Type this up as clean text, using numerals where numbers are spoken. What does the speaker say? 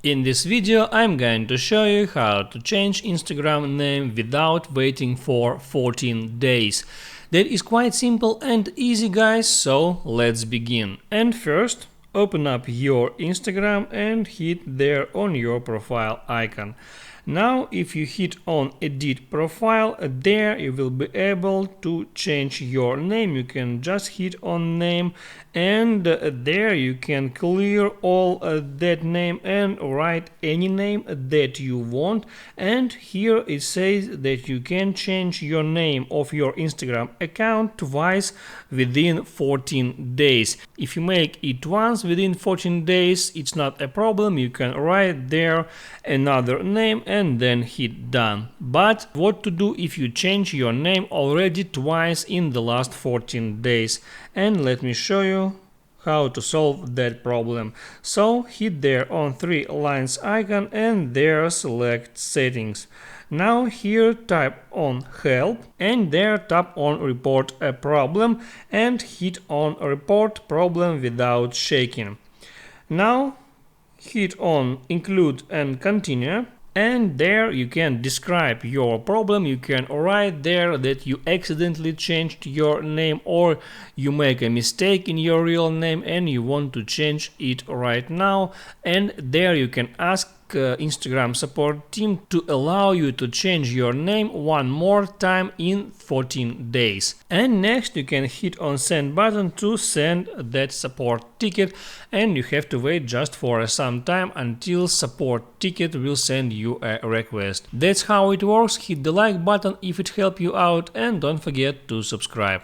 In this video I'm going to show you how to change Instagram name without waiting for 14 days. That is quite simple and easy, guys, so let's begin. And first, open up your Instagram and hit there on your profile icon. Now if you hit on edit profile, there you will be able to change your name. You can just hit on name and there you can clear all that name and write any name that you want. And here it says that you can change your name of your Instagram account twice within 14 days. If you make it once within 14 days, it's not a problem. You can write there another name and then hit done. But what to do if you change your name already twice in the last 14 days? And let me show you how to solve that problem. So hit there on three lines icon and there select settings. Now here type on help and there tap on report a problem and hit on report problem without shaking. Now hit on include and continue. And there you can describe your problem. You can write there that you accidentally changed your name or you make a mistake in your real name and you want to change it right now. And there you can ask Instagram support team to allow you to change your name one more time in 14 days. And next you can hit on send button to send that support ticket, and you have to wait just for some time until support ticket will send you a request. That's how it works. Hit the like button if it helped you out and don't forget to subscribe.